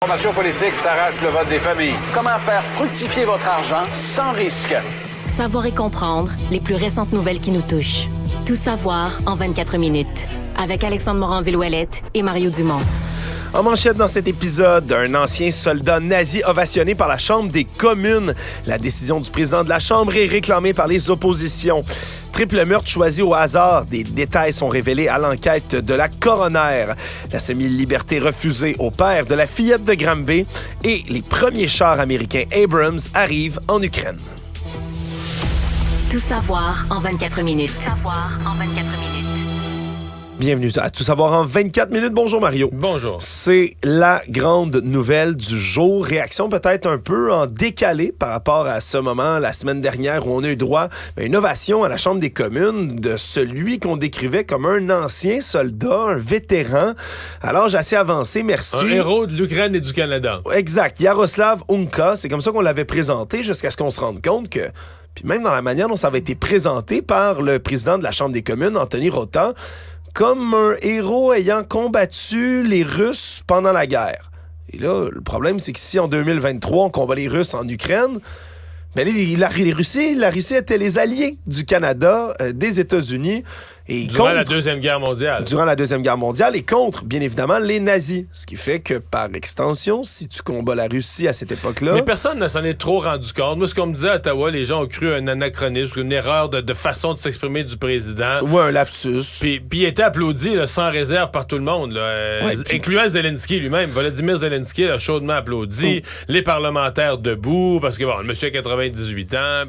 Formation politique s'arrache le vote des familles. Comment faire fructifier votre argent sans risque? Savoir et comprendre les plus récentes nouvelles qui nous touchent. Tout savoir en 24 minutes. Avec Alexandre Morin-Villouellette et Mario Dumont. En manchette dans cet épisode, un ancien soldat nazi ovationné par la Chambre des communes. La décision du président de la Chambre est réclamée par les oppositions. Triple meurtre choisi au hasard. Des détails sont révélés à l'enquête de la coroner. La semi-liberté refusée au père de la fillette de Granby. Et les premiers chars américains Abrams arrivent en Ukraine. Tout savoir en 24 minutes. Tout savoir en 24 minutes. Bienvenue à Tout savoir en 24 minutes. Bonjour Mario. Bonjour. C'est la grande nouvelle du jour. Réaction peut-être un peu en décalé par rapport à ce moment, la semaine dernière, où on a eu droit à une ovation à la Chambre des communes de celui qu'on décrivait comme un ancien soldat, un vétéran, à l'âge assez avancé, merci. Un héros de l'Ukraine et du Canada. Exact. Yaroslav Hunka, c'est comme ça qu'on l'avait présenté jusqu'à ce qu'on se rende compte que, puis même dans la manière dont ça avait été présenté par le président de la Chambre des communes, Anthony Rota, comme un héros ayant combattu les Russes pendant la guerre. Et là, le problème, c'est que si en 2023, on combat les Russes en Ukraine, ben la Russie était les alliés du Canada, des États-Unis. Et Durant la Deuxième Guerre mondiale. Durant la Deuxième Guerre mondiale et contre, bien évidemment, les nazis. Ce qui fait que, par extension, si tu combats la Russie à cette époque-là... Mais personne ne s'en est trop rendu compte. Moi, ce qu'on me disait à Ottawa, les gens ont cru un anachronisme, une erreur de façon de s'exprimer du président. Ou un lapsus. Puis il était applaudi là, sans réserve par tout le monde, là, incluant Zelensky lui-même. Volodymyr Zelensky l'a chaudement applaudi. Les parlementaires debout, parce que, bon, le monsieur a 98 ans...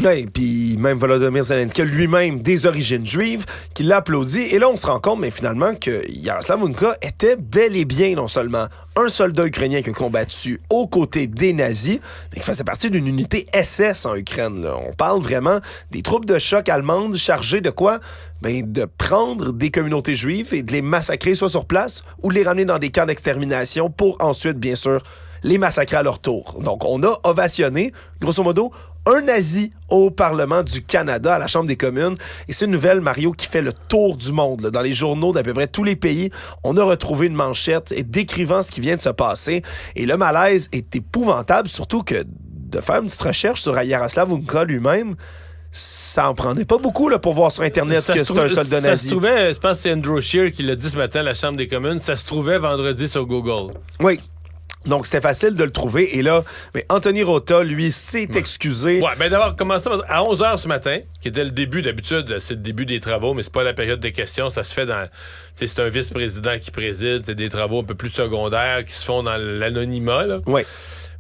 Oui, puis même Volodymyr Zelensky lui-même des origines juives, qui l'a applaudi. Et là, on se rend compte, mais finalement, que Yaroslav Hunka était bel et bien non seulement un soldat ukrainien qui a combattu aux côtés des nazis, mais qui faisait partie d'une unité SS en Ukraine. Là. On parle vraiment des troupes de choc allemandes chargées de quoi? Ben, de prendre des communautés juives et de les massacrer soit sur place ou de les ramener dans des camps d'extermination pour ensuite, bien sûr, les massacrer à leur tour. Donc, on a ovationné, grosso modo, un nazi au Parlement du Canada, à la Chambre des communes. Et c'est une nouvelle, Mario, qui fait le tour du monde. Là. Dans les journaux d'à peu près tous les pays, on a retrouvé une manchette décrivant ce qui vient de se passer. Et le malaise est épouvantable, surtout que de faire une petite recherche sur Yaroslav Hunka lui-même, ça en prenait pas beaucoup là, pour voir sur Internet que c'est un soldat nazi. Ça se trouvait, je pense que c'est Andrew Scheer qui l'a dit ce matin à la Chambre des communes, ça se trouvait vendredi sur Google. Oui. Donc, c'était facile de le trouver. Et là, mais Anthony Rota, lui, s'est excusé. Ouais, ben d'abord, commencer à 11h ce matin, qui était le début, d'habitude, c'est le début des travaux, mais c'est pas la période de questions, ça se fait dans... C'est un vice-président qui préside, c'est des travaux un peu plus secondaires qui se font dans l'anonymat, là. Oui.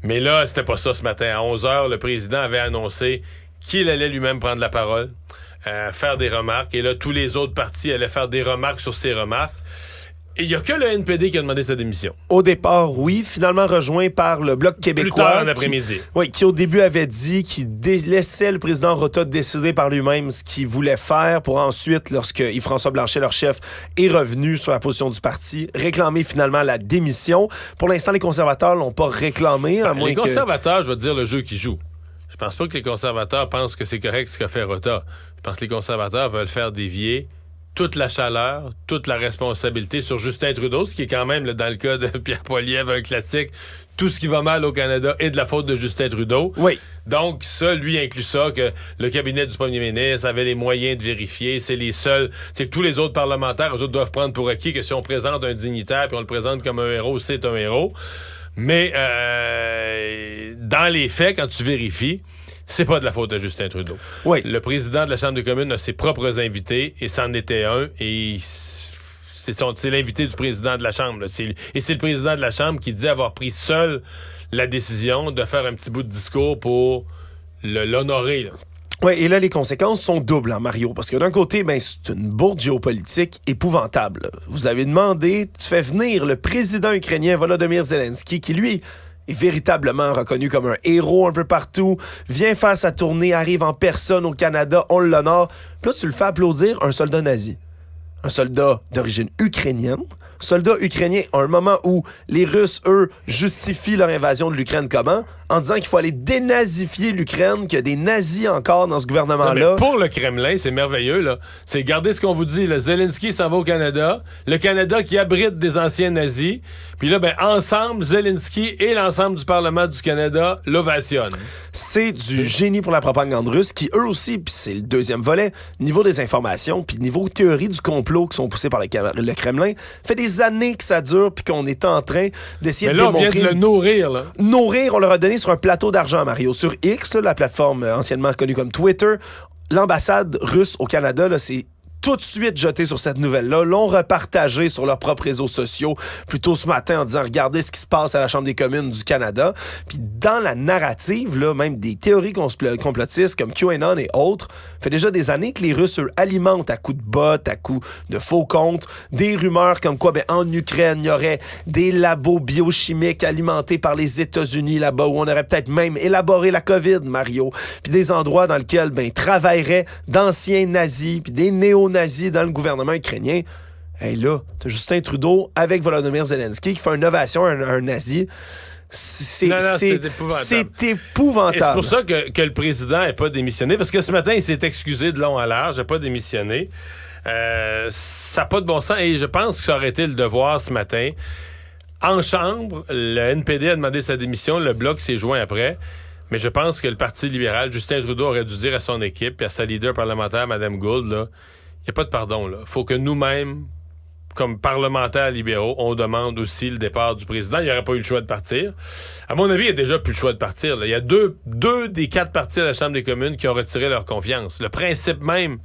Mais là, c'était pas ça ce matin. À 11h, le président avait annoncé qu'il allait lui-même prendre la parole, faire des remarques, et là, tous les autres partis allaient faire des remarques sur ces remarques. Et il n'y a que le NPD qui a demandé sa démission. Au départ, oui. Finalement rejoint par le Bloc québécois. Plus tard en après-midi. Qui au début avait dit qu'il laissait le président Rota décider par lui-même ce qu'il voulait faire pour ensuite, lorsque Yves-François Blanchet, leur chef, est revenu sur la position du parti, réclamer finalement la démission. Pour l'instant, les conservateurs l'ont pas réclamé. À moins les conservateurs, je vais te dire le jeu qu'ils jouent. Je pense pas que les conservateurs pensent que c'est correct ce qu'a fait Rota. Je pense que les conservateurs veulent faire dévier toute la chaleur, toute la responsabilité sur Justin Trudeau, ce qui est quand même, là, dans le cas de Pierre Poilievre, un classique. Tout ce qui va mal au Canada est de la faute de Justin Trudeau. Oui. Donc, ça, lui, inclut ça, que le cabinet du premier ministre avait les moyens de vérifier. C'est les seuls... C'est que tous les autres parlementaires, eux autres, doivent prendre pour acquis que si on présente un dignitaire puis on le présente comme un héros, c'est un héros. Mais dans les faits, quand tu vérifies, c'est pas de la faute de Justin Trudeau. Oui. Le président de la Chambre des communes a ses propres invités, et c'en était un, et c'est l'invité du président de la Chambre. Et c'est le président de la Chambre qui dit avoir pris seul la décision de faire un petit bout de discours pour l'honorer. Là. Oui, et là, les conséquences sont doubles, hein, Mario, parce que d'un côté, ben, c'est une bourde géopolitique épouvantable. Là. Vous avez demandé, tu fais venir le président ukrainien Volodymyr Zelensky, qui, lui, est véritablement reconnu comme un héros un peu partout, vient faire sa tournée, arrive en personne au Canada, on l'honore. Puis là, tu le fais applaudir un soldat nazi. Un soldat d'origine ukrainienne, soldats ukrainiens à un moment où les Russes, eux, justifient leur invasion de l'Ukraine comment? En disant qu'il faut aller dénazifier l'Ukraine, qu'il y a des nazis encore dans ce gouvernement-là. Non, mais pour le Kremlin, c'est merveilleux, là. C'est, regardez ce qu'on vous dit, là. Zelensky s'en va au Canada, le Canada qui abrite des anciens nazis, puis là, ben, ensemble, Zelensky et l'ensemble du Parlement du Canada l'ovationnent. C'est du génie pour la propagande russe qui, eux aussi, puis c'est le deuxième volet, niveau des informations, puis niveau théorie du complot qui sont poussées par le Kremlin, fait des années que ça dure, puis qu'on est en train d'essayer de démontrer... Mais là, on vient de le nourrir, là. Nourrir, on leur a donné sur un plateau d'argent, Mario. Sur X, là, la plateforme anciennement connue comme Twitter, l'ambassade russe au Canada, là, c'est tout de suite jeté sur cette nouvelle-là, l'ont repartagé sur leurs propres réseaux sociaux plus tôt ce matin en disant « Regardez ce qui se passe à la Chambre des communes du Canada ». Puis dans la narrative, là, même des théories complotistes comme QAnon et autres, fait déjà des années que les Russes, eux, alimentent à coups de bots, à coups de faux comptes, des rumeurs comme quoi, ben, en Ukraine, il y aurait des labos biochimiques alimentés par les États-Unis là-bas, où on aurait peut-être même élaboré la COVID, Mario, puis des endroits dans lesquels, ben, travailleraient d'anciens nazis, puis des néo-nazis dans le gouvernement ukrainien. Hey là, t'as Justin Trudeau avec Volodymyr Zelensky qui fait une ovation à un nazi. C'est épouvantable. Et c'est pour ça que le président n'est pas démissionné, parce que ce matin, il s'est excusé de long à large, il n'a pas démissionné. Ça n'a pas de bon sens, et je pense que ça aurait été le devoir ce matin. En Chambre, le NPD a demandé sa démission, le Bloc s'est joint après, mais je pense que le Parti libéral, Justin Trudeau, aurait dû dire à son équipe et à sa leader parlementaire, Mme Gould, là, il n'y a pas de pardon. Il faut que nous-mêmes, comme parlementaires libéraux, on demande aussi le départ du président. Il n'y aurait pas eu le choix de partir. À mon avis, il n'y a déjà plus le choix de partir. Là. Il y a deux des 4 partis à la Chambre des communes qui ont retiré leur confiance. Le principe même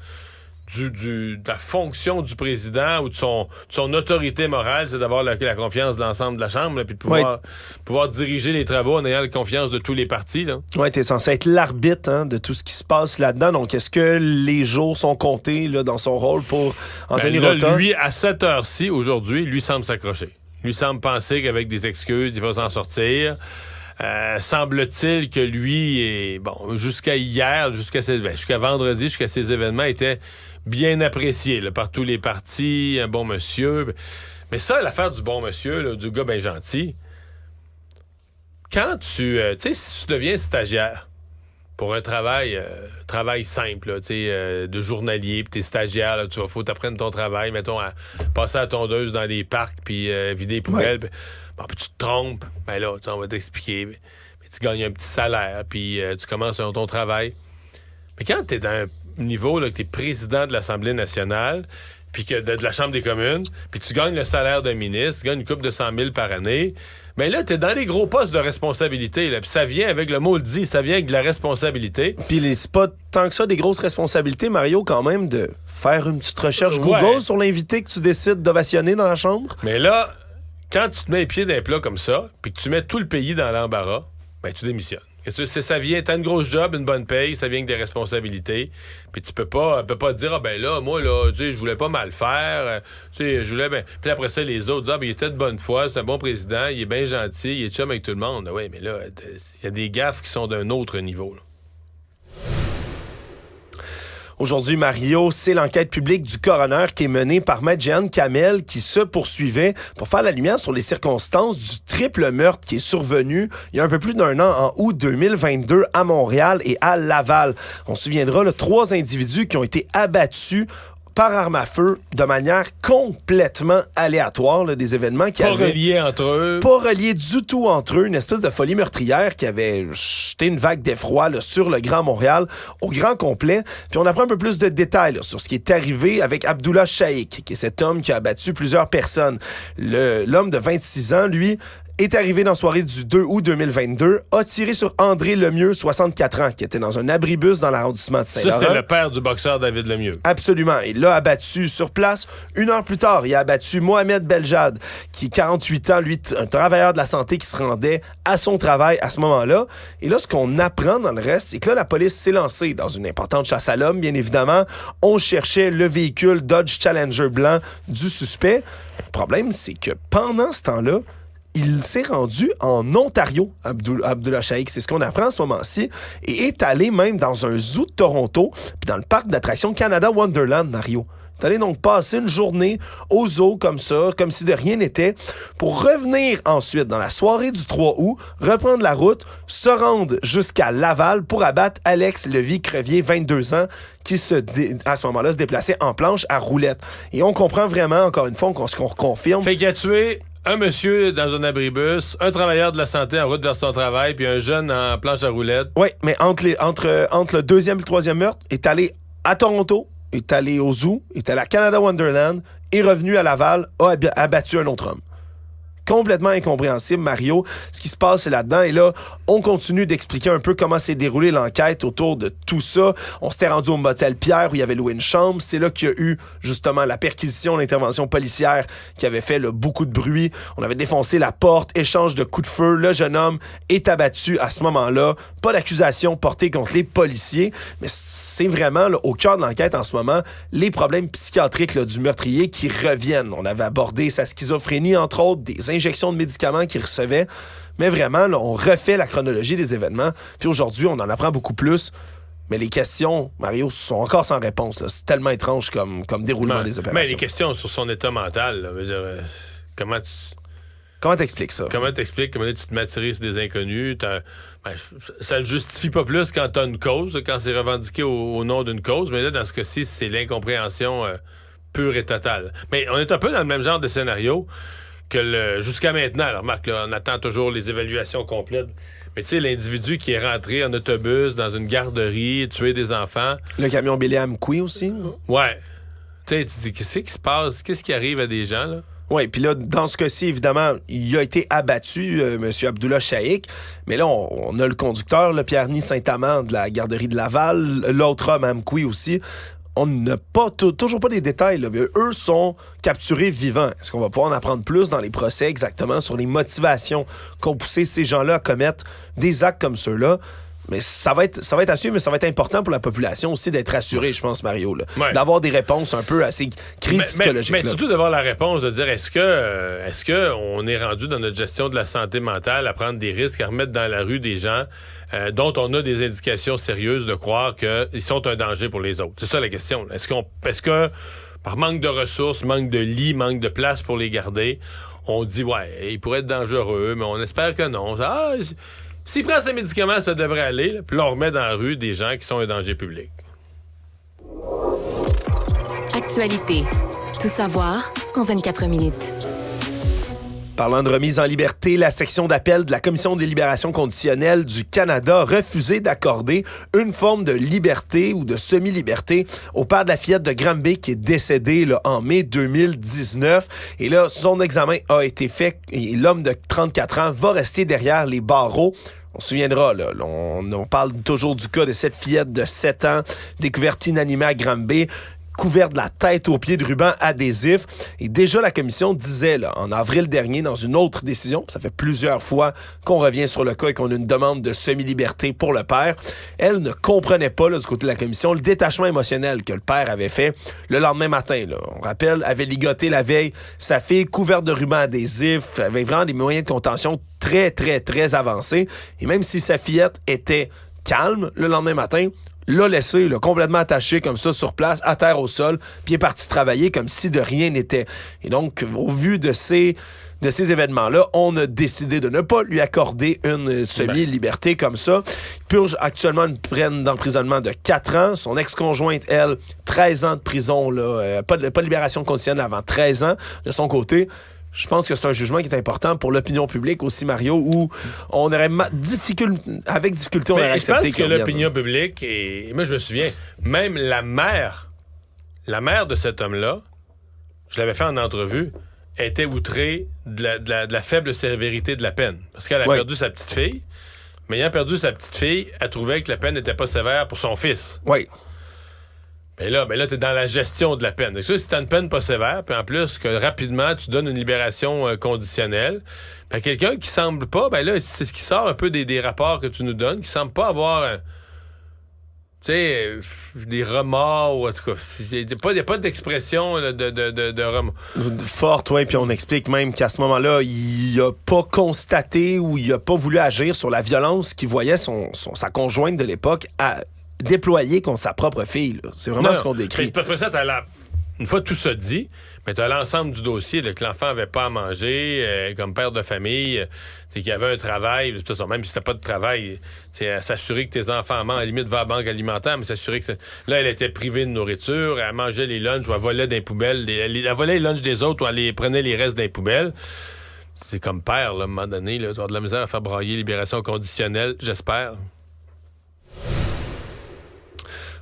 de la fonction du président ou de son autorité morale, c'est d'avoir la confiance de l'ensemble de la Chambre, là, puis de pouvoir diriger les travaux en ayant la confiance de tous les partis. Oui, t'es censé être l'arbitre de tout ce qui se passe là-dedans. Donc, est-ce que les jours sont comptés là, dans son rôle pour en tenir autant? Lui, à cette heure-ci, aujourd'hui, lui semble s'accrocher. Lui semble penser qu'avec des excuses, il va s'en sortir. Semble-t-il que lui, jusqu'à hier, jusqu'à vendredi, jusqu'à ces événements, était bien apprécié là, par tous les partis, un bon monsieur. Mais ça, l'affaire du bon monsieur, là, du gars bien gentil, quand tu sais, si tu deviens stagiaire pour un travail simple, là, de journalier, puis t'es stagiaire, là, faut t'apprendre ton travail, mettons, à passer à la tondeuse dans les parcs, puis vider les poubelles, puis tu te trompes, ben là, on va t'expliquer, mais tu gagnes un petit salaire, puis tu commences ton travail. Mais quand t'es dans un niveau, là, que t'es président de l'Assemblée nationale, puis que de la Chambre des communes, puis tu gagnes le salaire d'un ministre, tu gagnes une couple de 100 000 par année, mais là, t'es dans les gros postes de responsabilité, là, puis ça vient avec, le mot le dit, ça vient avec de la responsabilité. Puis c'est pas tant que ça des grosses responsabilités, Mario, quand même, de faire une petite recherche Google sur l'invité que tu décides d'ovationner dans la Chambre. Mais là, quand tu te mets les pieds d'un plat comme ça, puis que tu mets tout le pays dans l'embarras, ben tu démissionnes. Ça vient, t'as une grosse job, une bonne paye, ça vient avec des responsabilités. Puis tu peux pas dire, moi, là, tu sais, je voulais pas mal faire, tu sais, je voulais bien. Puis après ça, les autres disent, il était de bonne foi, c'est un bon président, il est bien gentil, il est chum avec tout le monde. Oui, mais là, il y a des gaffes qui sont d'un autre niveau, là. Aujourd'hui, Mario, c'est l'enquête publique du coroner qui est menée par Maître Jeanne Kamel qui se poursuivait pour faire la lumière sur les circonstances du triple meurtre qui est survenu il y a un peu plus d'un an en août 2022 à Montréal et à Laval. On se souviendra, 3 individus qui ont été abattus par arme à feu de manière complètement aléatoire, là, des événements qui pas avaient... reliés entre eux. Pas reliés du tout entre eux. Une espèce de folie meurtrière qui avait jeté une vague d'effroi là, sur le Grand Montréal au grand complet. Puis on apprend un peu plus de détails là, sur ce qui est arrivé avec Abdullah Shaikh, qui est cet homme qui a abattu plusieurs personnes. L'homme de 26 ans, lui, est arrivé dans la soirée du 2 août 2022, a tiré sur André Lemieux, 64 ans, qui était dans un abribus dans l'arrondissement de Saint-Laurent. Ça, c'est le père du boxeur David Lemieux. Absolument. Il l'a abattu sur place. 1 heure plus tard, il a abattu Mohamed Beljad, qui, 48 ans, lui, un travailleur de la santé qui se rendait à son travail à ce moment-là. Et là, ce qu'on apprend dans le reste, c'est que là, la police s'est lancée dans une importante chasse à l'homme, bien évidemment. On cherchait le véhicule Dodge Challenger blanc du suspect. Le problème, c'est que pendant ce temps-là, il s'est rendu en Ontario, Abdullah Shaikh, c'est ce qu'on apprend à ce moment-ci, et est allé même dans un zoo de Toronto, puis dans le parc d'attractions Canada Wonderland, Mario. est allé donc passer une journée au zoo comme ça, comme si de rien n'était, pour revenir ensuite dans la soirée du 3 août, reprendre la route, se rendre jusqu'à Laval pour abattre Alex Levy-Crevier, 22 ans, qui à ce moment-là se déplaçait en planche à roulette. Et on comprend vraiment, encore une fois, qu'on reconfirme. Fait qu'il a tué un monsieur dans un abribus, un travailleur de la santé en route vers son travail, puis un jeune en planche à roulettes. Oui, mais entre le deuxième et le troisième meurtre, est allé à Toronto, est allé au zoo, est allé à Canada Wonderland, est revenu à Laval, a abattu un autre homme. Complètement incompréhensible, Mario, ce qui se passe là-dedans. Et là, on continue d'expliquer un peu comment s'est déroulée l'enquête autour de tout ça. On s'était rendu au motel Pierre où il y avait loué une chambre. C'est là qu'il y a eu justement la perquisition, l'intervention policière qui avait fait beaucoup de bruit. On avait défoncé la porte, échange de coups de feu. Le jeune homme est abattu à ce moment-là. Pas d'accusation portée contre les policiers, mais c'est vraiment là, au cœur de l'enquête en ce moment les problèmes psychiatriques là, du meurtrier qui reviennent. On avait abordé sa schizophrénie, entre autres, des injections de médicaments qu'il recevait. Mais vraiment, là, on refait la chronologie des événements. Puis aujourd'hui, on en apprend beaucoup plus. Mais les questions, Mario, sont encore sans réponse. Là. C'est tellement étrange comme déroulement des opérations. Mais les questions sur son état mental, là, veux dire, comment t'expliques ça? Comment t'expliques? Comment tu te matérises des inconnus? Ça ne justifie pas plus quand t'as une cause, quand c'est revendiqué au nom d'une cause. Mais là, dans ce cas-ci, c'est l'incompréhension pure et totale. Mais on est un peu dans le même genre de scénario que jusqu'à maintenant. Alors, Marc, là, on attend toujours les évaluations complètes. Mais tu sais, l'individu qui est rentré en autobus dans une garderie, tué des enfants. Le camion Billy Amqui aussi. Ouais. Tu sais, tu dis, qu'est-ce qui se passe? Qu'est-ce qui arrive à des gens, là? Oui, puis là, dans ce cas-ci, évidemment, il a été abattu, M. Abdullah Shaikh. Mais là, on a le conducteur, le Pierre-Ny Saint-Amand de la garderie de Laval, l'autre homme, Amqui aussi. On n'a toujours pas des détails, là, mais eux sont capturés vivants. Est-ce qu'on va pouvoir en apprendre plus dans les procès exactement sur les motivations qu'ont poussé ces gens-là à commettre des actes comme ceux-là? Mais ça va être à suivre, mais ça va être important pour la population aussi d'être rassurée, je pense, Mario. Là. Ouais. D'avoir des réponses un peu à ces crises psychologiques-là. Mais surtout d'avoir la réponse, de dire est-ce que on est rendu dans notre gestion de la santé mentale à prendre des risques, à remettre dans la rue des gens dont on a des indications sérieuses de croire qu'ils sont un danger pour les autres? C'est ça la question. Est-ce que par manque de ressources, manque de lits, manque de place pour les garder, on dit ouais, ils pourraient être dangereux, mais on espère que non. S'il prend ses médicaments, ça devrait aller. Là, puis là, on remet dans la rue des gens qui sont un danger public. Actualité. Tout savoir en 24 minutes. Parlant de remise en liberté, la section d'appel de la Commission des libérations conditionnelles du Canada a refusé d'accorder une forme de liberté ou de semi-liberté au père de la fillette de Granby qui est décédé là, en mai 2019. Et là, son examen a été fait et l'homme de 34 ans va rester derrière les barreaux. On se souviendra, là, on parle toujours du cas de cette fillette de 7 ans découverte inanimée à Granby, couvert de la tête aux pieds de ruban adhésif. Et déjà, la commission disait, là, en avril dernier, dans une autre décision, ça fait plusieurs fois qu'on revient sur le cas et qu'on a une demande de semi-liberté pour le père, elle ne comprenait pas, là, du côté de la commission, le détachement émotionnel que le père avait fait le lendemain matin. Là. On rappelle, avait ligoté la veille sa fille, couverte de ruban adhésif, avait vraiment des moyens de contention très, très, très avancés. Et même si sa fillette était calme le lendemain matin, l'a laissé là, complètement attaché comme ça sur place, à terre au sol, puis est parti travailler comme si de rien n'était. Et donc, au vu de ces événements-là, on a décidé de ne pas lui accorder une semi-liberté comme ça. Il purge actuellement une peine d'emprisonnement de 4 ans. Son ex-conjointe, elle, 13 ans de prison, là, pas de libération conditionnelle avant 13 ans de son côté. Je pense que c'est un jugement qui est important pour l'opinion publique aussi, Mario, où on aurait avec difficulté, on aurait accepté. Je pense que l'opinion publique, et moi je me souviens, même la mère de cet homme-là, je l'avais fait en entrevue, était outrée de la faible sévérité de la peine. Parce qu'elle a perdu sa petite fille, mais ayant perdu sa petite fille, elle trouvait que la peine n'était pas sévère pour son fils. Oui. Mais là, t'es dans la gestion de la peine. Si t'as une peine pas sévère, puis en plus que rapidement, tu donnes une libération conditionnelle, ben quelqu'un qui semble pas, ben là, c'est ce qui sort un peu des rapports que tu nous donnes, qui semble pas avoir, tu sais, des remords, ou en tout cas, il n'y a pas d'expression là, de remords. Forte, oui, puis on explique même qu'à ce moment-là, il a pas constaté ou il a pas voulu agir sur la violence qu'il voyait sa conjointe de l'époque déployé contre sa propre fille. Là. C'est vraiment ce qu'on décrit. Après ça, une fois tout ça dit, mais tu as l'ensemble du dossier, là, que l'enfant n'avait pas à manger, comme père de famille, qu'il y avait un travail, de toute façon, même si c'était pas de travail, s'assurer que tes enfants mangent, à la limite va à la banque alimentaire, mais s'assurer que là, elle était privée de nourriture, elle mangeait les lunchs ou elle volait dans les poubelles, elle volait les lunchs des autres ou elle prenait les restes dans les poubelles. C'est comme père, là, à un moment donné, là, tu as de la misère à faire brailler libération conditionnelle, j'espère.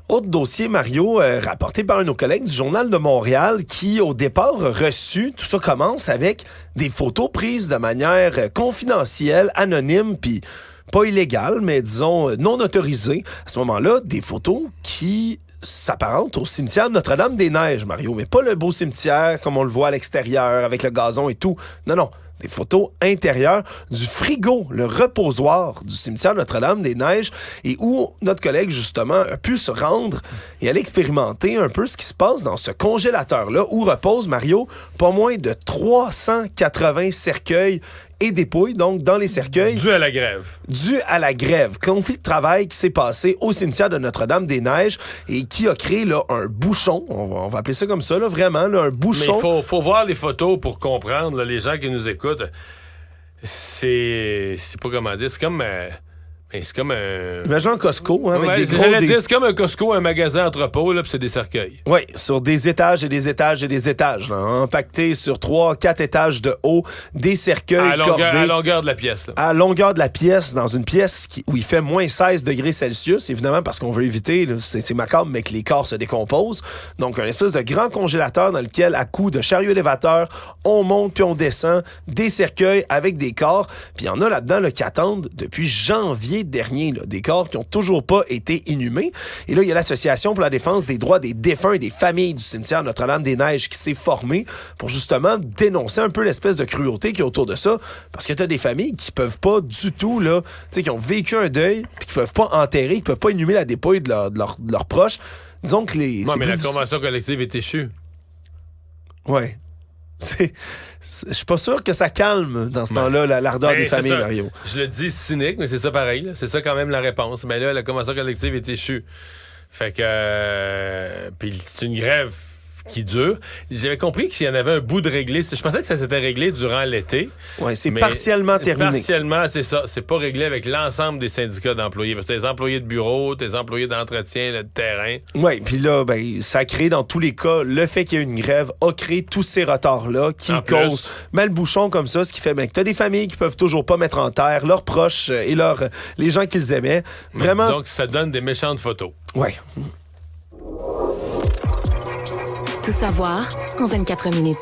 Autre dossier, Mario, rapporté par un de nos collègues du Journal de Montréal qui, au départ, a reçu, tout ça commence avec des photos prises de manière confidentielle, anonyme, puis pas illégale, mais disons non autorisée. À ce moment-là, des photos qui s'apparentent au cimetière de Notre-Dame-des-Neiges, Mario, mais pas le beau cimetière comme on le voit à l'extérieur, avec le gazon et tout. Non. Des photos intérieures du frigo, le reposoir du cimetière Notre-Dame-des-Neiges, et où notre collègue, justement, a pu se rendre et aller expérimenter un peu ce qui se passe dans ce congélateur-là, où repose, Mario, pas moins de 380 cercueils et dépouilles, donc dans les cercueils. Dû à la grève. Dû à la grève. Conflit de travail qui s'est passé au cimetière de Notre-Dame-des-Neiges et qui a créé là, un bouchon, on va appeler ça comme ça, là, vraiment, là, un bouchon. Mais il faut voir les photos pour comprendre, là, les gens qui nous écoutent. C'est pas comment dire, c'est comme un... Imagine un Costco, hein, avec des gros... C'est comme un Costco, un magasin entrepôt, là, puis c'est des cercueils. Oui, sur des étages et des étages et des étages, là, empaquetés sur 3-4 étages de haut, des cercueils cordés. À longueur de la pièce. Là. À longueur de la pièce, dans une pièce où il fait moins 16 degrés Celsius, évidemment, parce qu'on veut éviter, là, c'est macabre, mais que les corps se décomposent. Donc, un espèce de grand congélateur dans lequel, à coups de chariot élévateur, on monte puis on descend des cercueils avec des corps. Puis il y en a là-dedans là, qui attendent depuis janvier dernier, là, des corps qui n'ont toujours pas été inhumés. Et là, il y a l'Association pour la défense des droits des défunts et des familles du cimetière Notre-Dame-des-Neiges qui s'est formée pour justement dénoncer un peu l'espèce de cruauté qui est autour de ça. Parce que tu as des familles qui peuvent pas du tout, là, tu sais, qui ont vécu un deuil, puis qui peuvent pas enterrer, qui peuvent pas inhumer la dépouille de leurs proches. Disons que les... Non, mais la convention collective est échue. Ouais. Je suis pas sûr que ça calme dans ce temps-là l'ardeur des familles, Mario. Je le dis cynique, mais c'est ça pareil. Là. C'est ça quand même la réponse. Mais là, la convention collective est échue. Fait que... puis c'est une grève qui dure. J'avais compris qu'il y en avait un bout de réglé. Je pensais que ça s'était réglé durant l'été. Oui, c'est partiellement terminé. Partiellement, c'est ça. C'est pas réglé avec l'ensemble des syndicats d'employés. Parce que les employés de bureau, tes employés d'entretien, de terrain. Oui, puis là, ben, ça crée dans tous les cas, le fait qu'il y ait une grève a créé tous ces retards-là qui causent mal bouchon comme ça, ce qui fait ben, que t'as des familles qui peuvent toujours pas mettre en terre leurs proches et les gens qu'ils aimaient. Vraiment. Donc, ça donne des méchantes photos. Oui. Tout savoir en 24 minutes.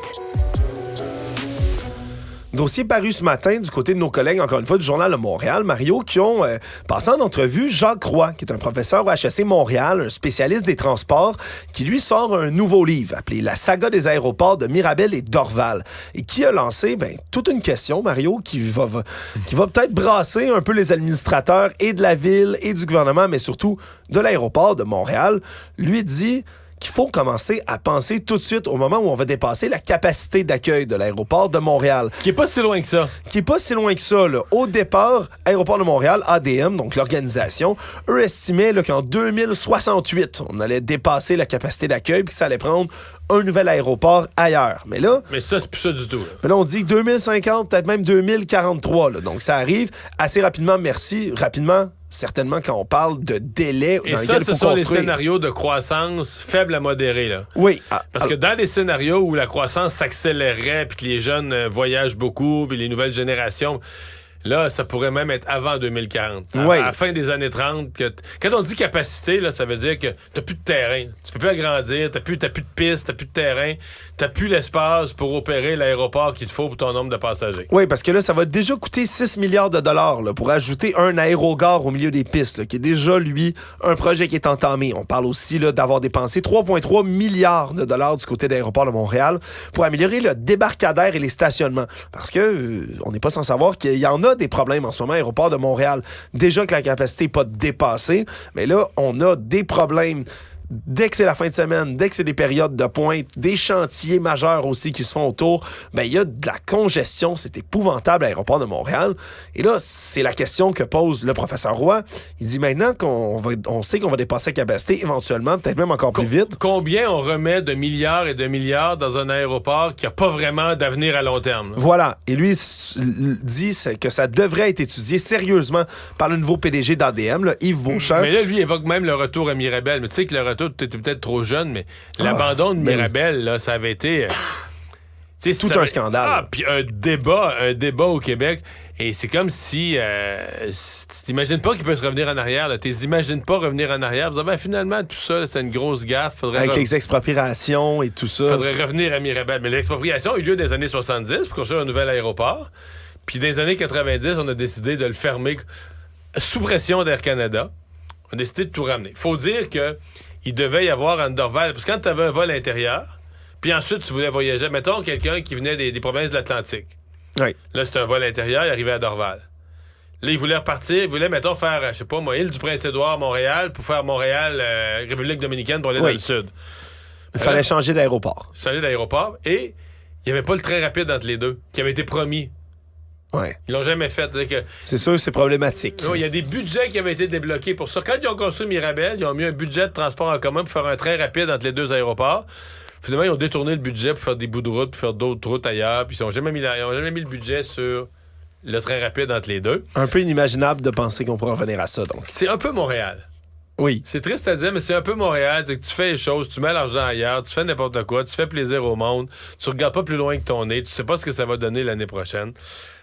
Dossier paru ce matin du côté de nos collègues, encore une fois, du Journal de Montréal, Mario, qui ont passé en entrevue Jacques Roy, qui est un professeur au HEC Montréal, un spécialiste des transports, qui lui sort un nouveau livre appelé « La saga des aéroports de Mirabel et Dorval » et qui a lancé toute une question, Mario, qui va peut-être brasser un peu les administrateurs et de la ville et du gouvernement, mais surtout de l'aéroport de Montréal. Lui dit qu'il faut commencer à penser tout de suite au moment où on va dépasser la capacité d'accueil de l'aéroport de Montréal. Qui est pas si loin que ça. Là. Au départ, Aéroport de Montréal, ADM, donc l'organisation, eux estimaient là, qu'en 2068, on allait dépasser la capacité d'accueil puis que ça allait prendre un nouvel aéroport ailleurs. Mais ça, c'est plus ça du tout. Là. Mais là, on dit 2050, peut-être même 2043. Là. Donc, ça arrive assez rapidement. Merci. Rapidement, certainement, quand on parle de délai dans lequel il faut construire. Et ça, ce sont les scénarios de croissance faible à modérée. Là. Oui. Parce que dans des scénarios où la croissance s'accélérerait puis que les jeunes voyagent beaucoup puis les nouvelles générations... Là, ça pourrait même être avant 2040. À la fin des années 30. Quand on dit capacité, là, ça veut dire que t'as plus de terrain. Tu peux plus agrandir, t'as plus de piste, t'as plus de terrain, t'as plus l'espace pour opérer l'aéroport qu'il te faut pour ton nombre de passagers. Oui, parce que là, ça va déjà coûter 6 milliards de dollars là, pour ajouter un aérogare au milieu des pistes, là, qui est déjà, lui, un projet qui est entamé. On parle aussi là, d'avoir dépensé 3,3 milliards de dollars du côté de l'aéroport de Montréal pour améliorer le débarcadère et les stationnements. Parce que on n'est pas sans savoir qu'il y en a des problèmes en ce moment à l'aéroport de Montréal. Déjà que la capacité n'est pas dépassée, mais là, on a des problèmes dès que c'est la fin de semaine, dès que c'est des périodes de pointe, des chantiers majeurs aussi qui se font autour, ben il y a de la congestion. C'est épouvantable à l'aéroport de Montréal. Et là, c'est la question que pose le professeur Roy. Il dit maintenant on sait qu'on va dépasser la capacité éventuellement, peut-être même encore plus vite. Combien on remet de milliards et de milliards dans un aéroport qui n'a pas vraiment d'avenir à long terme? Là? Voilà. Et lui dit que ça devrait être étudié sérieusement par le nouveau PDG d'ADM, là, Yves Beauchamp. Mais là, lui évoque même le retour à Mirabel. Mais tu sais que le retour, tu étais peut-être trop jeune, mais l'abandon de Mirabel, là, ça avait été... tout un scandale. Puis un débat au Québec. Et c'est comme si... tu t'imagines pas qu'il peut se revenir en arrière. Tu t'imagines pas revenir en arrière. Finalement, tout ça, c'était une grosse gaffe. Avec les expropriations et tout ça. Faudrait revenir à Mirabel. Mais l'expropriation a eu lieu dans les années 70 pour construire un nouvel aéroport. Puis dans les années 90, on a décidé de le fermer sous pression d'Air Canada. On a décidé de tout ramener. Faut dire que il devait y avoir un Dorval. Parce que quand tu avais un vol intérieur, puis ensuite tu voulais voyager, mettons quelqu'un qui venait des provinces de l'Atlantique. Oui. Là, c'était un vol intérieur, il arrivait à Dorval. Là, il voulait repartir, il voulait, mettons, faire, je sais pas moi, Île-du-Prince-Édouard, Montréal, pour faire Montréal, République dominicaine pour aller dans le sud. Il fallait changer d'aéroport. Changer d'aéroport, et il n'y avait pas le train rapide entre les deux, qui avait été promis. Ouais. Ils l'ont jamais fait. C'est sûr, c'est problématique. Il y a des budgets qui avaient été débloqués pour ça. Quand ils ont construit Mirabel, ils ont mis un budget de transport en commun pour faire un train rapide entre les deux aéroports. Finalement, ils ont détourné le budget pour faire des bouts de route, pour faire d'autres routes ailleurs, puis ils n'ont jamais mis le budget sur le train rapide entre les deux. Un peu inimaginable de penser qu'on pourrait revenir à ça, donc. C'est un peu Montréal. Oui. C'est triste à dire, mais c'est un peu Montréal. C'est que tu fais les choses, tu mets l'argent ailleurs, tu fais n'importe quoi, tu fais plaisir au monde, tu regardes pas plus loin que ton nez, tu sais pas ce que ça va donner l'année prochaine.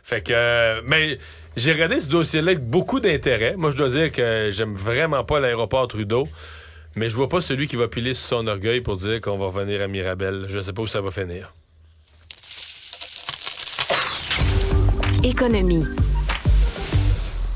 Fait que... mais j'ai regardé ce dossier-là avec beaucoup d'intérêt. Moi, je dois dire que j'aime vraiment pas l'aéroport Trudeau. Mais je vois pas celui qui va piler sur son orgueil pour dire qu'on va revenir à Mirabel. Je sais pas où ça va finir. Économie.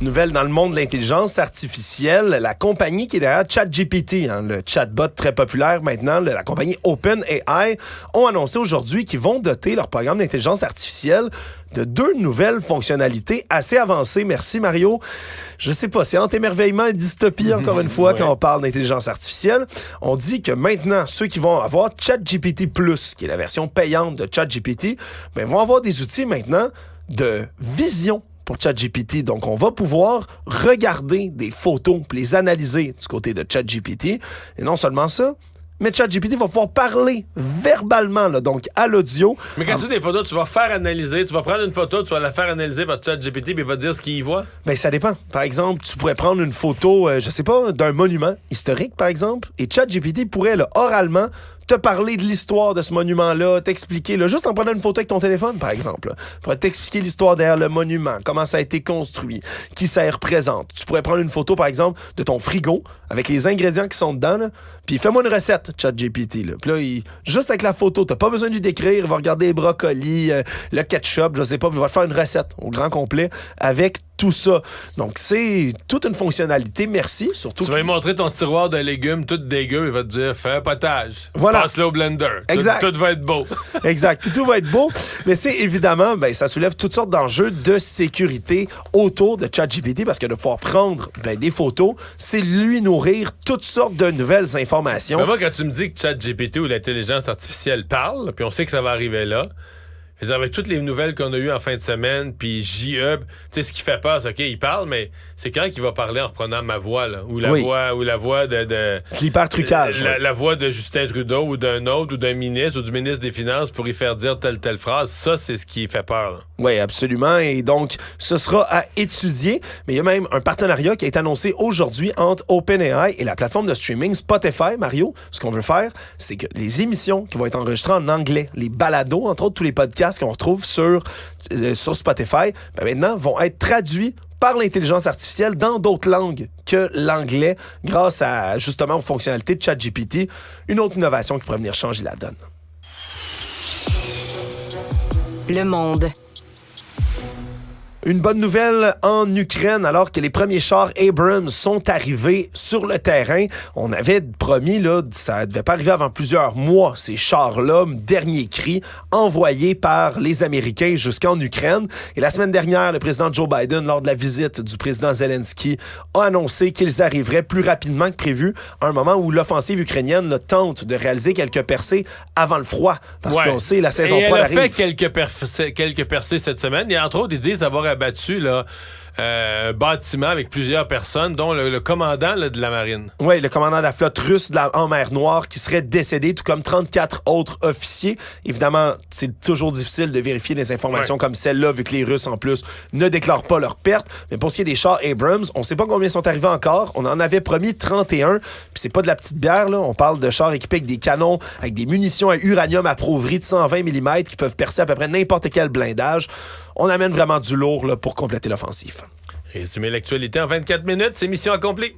Nouvelle dans le monde de l'intelligence artificielle, la compagnie qui est derrière ChatGPT, le chatbot très populaire maintenant, la compagnie OpenAI, ont annoncé aujourd'hui qu'ils vont doter leur programme d'intelligence artificielle de 2 nouvelles fonctionnalités assez avancées. Merci Mario. Je sais pas, c'est entre émerveillement et dystopie encore une fois quand on parle d'intelligence artificielle. On dit que maintenant, ceux qui vont avoir ChatGPT+, qui est la version payante de ChatGPT, vont avoir des outils maintenant de vision pour ChatGPT. Donc, on va pouvoir regarder des photos et les analyser du côté de ChatGPT. Et non seulement ça, mais ChatGPT va pouvoir parler verbalement, là, donc à l'audio. Mais quand tu dis des photos, tu vas faire analyser, tu vas prendre une photo, tu vas la faire analyser par ChatGPT, puis il va te dire ce qu'il y voit? Ben, ça dépend. Par exemple, tu pourrais prendre une photo, je sais pas, d'un monument historique, par exemple, et ChatGPT pourrait, là, oralement, te parler de l'histoire de ce monument-là, t'expliquer, là, juste en prenant une photo avec ton téléphone, par exemple. Là, pourrait t'expliquer l'histoire derrière le monument, comment ça a été construit, qui ça représente. Tu pourrais prendre une photo, par exemple, de ton frigo, avec les ingrédients qui sont dedans, là, puis fais-moi une recette, ChatGPT. Là. Puis là, juste avec la photo, t'as pas besoin de lui décrire, il va regarder les brocolis, le ketchup, je sais pas, puis il va te faire une recette au grand complet avec tout ça. Donc, c'est toute une fonctionnalité. Merci. Surtout tu vas lui montrer ton tiroir de légumes tout dégueu, il va te dire, fais un potage. Voilà. Passe-le au blender. Exact. Tout va être beau. Exact. Puis tout va être beau. Mais c'est évidemment, ça soulève toutes sortes d'enjeux de sécurité autour de ChatGPT parce que de pouvoir prendre des photos, c'est lui nourrir toutes sortes de nouvelles informations. Mais moi, quand tu me dis que ChatGPT ou l'intelligence artificielle parle, puis on sait que ça va arriver là, avec toutes les nouvelles qu'on a eues en fin de semaine, puis JE, tu sais, ce qui fait peur, c'est OK, il parle, mais c'est quand qu'il va parler en reprenant ma voix, là, ou la voix de l'hypertrucage. La voix de Justin Trudeau, ou d'un autre, ou d'un ministre, ou du ministre des Finances pour y faire dire telle phrase. Ça, c'est ce qui fait peur, là. Oui, absolument. Et donc, ce sera à étudier. Mais il y a même un partenariat qui a été annoncé aujourd'hui entre OpenAI et la plateforme de streaming Spotify. Mario, ce qu'on veut faire, c'est que les émissions qui vont être enregistrées en anglais, les balados, entre autres tous les podcasts qu'on retrouve sur Spotify, maintenant vont être traduits par l'intelligence artificielle dans d'autres langues que l'anglais grâce à, justement, aux fonctionnalités de ChatGPT. Une autre innovation qui pourrait venir changer la donne. Le Monde. Une bonne nouvelle en Ukraine, alors que les premiers chars Abrams sont arrivés sur le terrain. On avait promis, là, ça devait pas arriver avant plusieurs mois, ces chars-là, dernier cri, envoyés par les Américains jusqu'en Ukraine. Et la semaine dernière, le président Joe Biden, lors de la visite du président Zelensky, a annoncé qu'ils arriveraient plus rapidement que prévu, à un moment où l'offensive ukrainienne là, tente de réaliser quelques percées avant le froid. Parce qu'on sait, la saison froide arrive. Elle a fait quelques percées cette semaine. Et entre autres, ils disent avoir abattu là, un bâtiment avec plusieurs personnes, dont le commandant là, de la marine. Oui, le commandant de la flotte russe en mer Noire qui serait décédé, tout comme 34 autres officiers. Évidemment, c'est toujours difficile de vérifier des informations comme celle-là, vu que les Russes, en plus, ne déclarent pas leurs pertes. Mais pour ce qui est des chars Abrams, on ne sait pas combien sont arrivés encore. On en avait promis 31. Puis c'est pas de la petite bière, là. On parle de chars équipés avec des canons, avec des munitions à uranium appauvri de 120 mm qui peuvent percer à peu près n'importe quel blindage. On amène vraiment du lourd là, pour compléter l'offensive. Résumer l'actualité en 24 minutes, c'est mission accomplie.